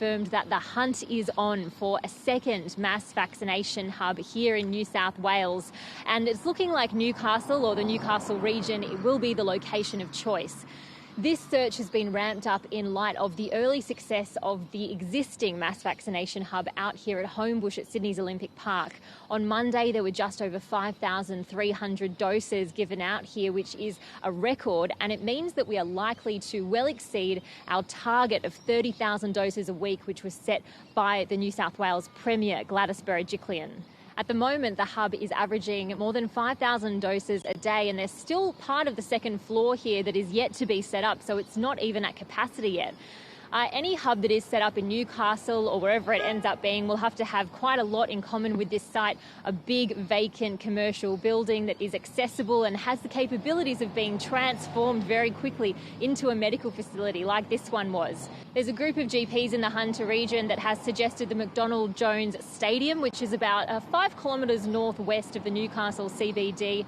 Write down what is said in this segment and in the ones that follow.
confirmed that the hunt is on for a second mass vaccination hub here in New South Wales, and it's looking like Newcastle or the Newcastle region it will be the location of choice. This search has been ramped up in light of the early success of the existing mass vaccination hub out here at Homebush at Sydney's Olympic Park. On Monday, there were just over 5,300 doses given out here, which is a record, and it means that we are likely to well exceed our target of 30,000 doses a week, which was set by the New South Wales Premier, Gladys Berejiklian. At the moment, the hub is averaging more than 5,000 doses a day, and there's still part of the second floor here that is yet to be set up, so it's not even at capacity yet. Any hub that is set up in Newcastle or wherever it ends up being will have to have quite a lot in common with this site, a big vacant commercial building that is accessible and has the capabilities of being transformed very quickly into a medical facility like this one was. There's a group of GPs in the Hunter region that has suggested the McDonald Jones Stadium, which is about 5 kilometres northwest of the Newcastle CBD.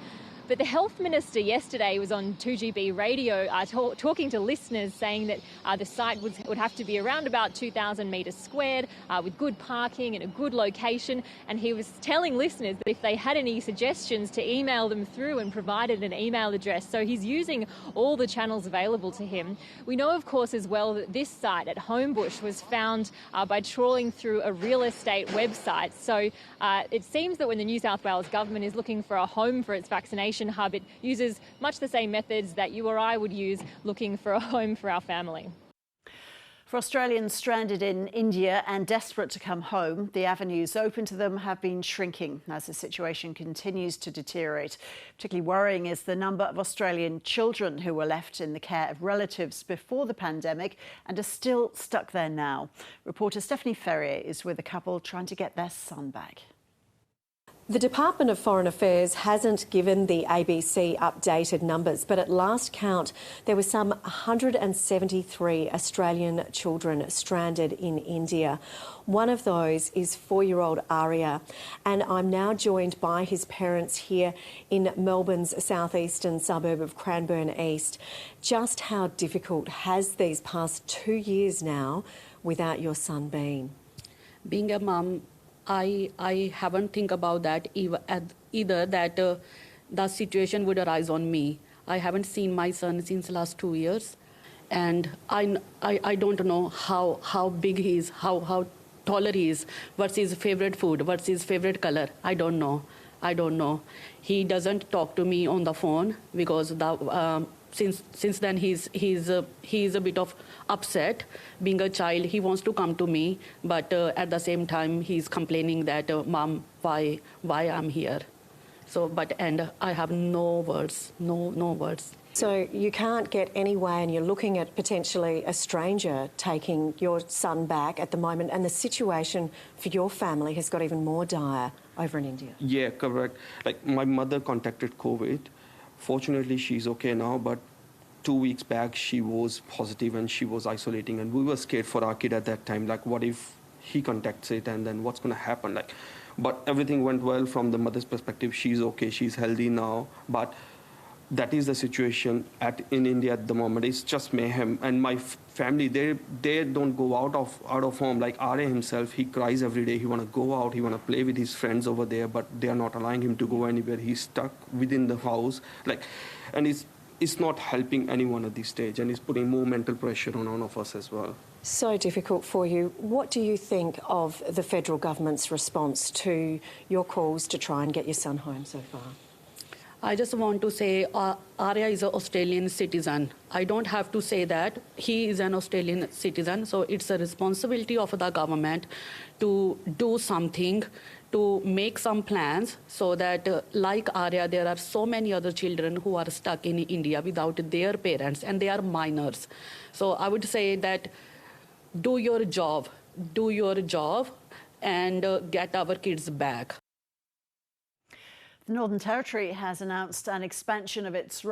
But the Health Minister yesterday was on 2GB radio talking to listeners, saying that the site would have to be around about 2,000 metres squared with good parking and a good location. And he was telling listeners that if they had any suggestions to email them through, and provided an email address. So he's using all the channels available to him. We know, of course, as well that this site at Homebush was found by trawling through a real estate website. So it seems that when the New South Wales government is looking for a home for its vaccination hub, it uses much the same methods that you or I would use looking for a home for our family. For Australians stranded in India and desperate to come home, the avenues open to them have been shrinking as the situation continues to deteriorate. Particularly worrying is the number of Australian children who were left in the care of relatives before the pandemic and are still stuck there now. Reporter Stephanie Ferrier is with a couple trying to get their son back. The Department of Foreign Affairs hasn't given the ABC updated numbers, but at last count, there were some 173 Australian children stranded in India. One of those is 4-year-old Arya, and I'm now joined by his parents here in Melbourne's southeastern suburb of Cranbourne East. Just how difficult has these past 2 years now without your son been? Being a mum, I haven't think about that either that the situation would arise on me. I haven't seen my son since the last 2 years, and I don't know how big he is, how taller he is, what's his favorite food, what's his favorite color. I don't know. He doesn't talk to me on the phone because since then he's a bit of upset. Being a child, he wants to come to me, but at the same time he's complaining that Mom, why I'm here. And I have no words, no words. So you can't get anyway, and you're looking at potentially a stranger taking your son back at the moment, and the situation for your family has got even more dire over in India. Yeah, correct. Like, my mother contacted COVID. Fortunately, she's okay now, but 2 weeks back, she was positive and she was isolating, and we were scared for our kid at that time. Like, what if he contacts it, and then what's going to happen? But everything went well from the mother's perspective. She's okay, she's healthy now, but that is the situation in India at the moment. It's just mayhem. And my family, they don't go out of home. Like Arya himself, he cries every day. He want to go out, he want to play with his friends over there, but they are not allowing him to go anywhere. He's stuck within the house. And it's not helping anyone at this stage, and it's putting more mental pressure on all of us as well. So difficult for you. What do you think of the federal government's response to your calls to try and get your son home so far? I just want to say Arya is an Australian citizen. I don't have to say that. He is an Australian citizen, so it's a responsibility of the government to do something, to make some plans so that, like Arya, there are so many other children who are stuck in India without their parents, and they are minors. So I would say that do your job, and get our kids back. The Northern Territory has announced an expansion of its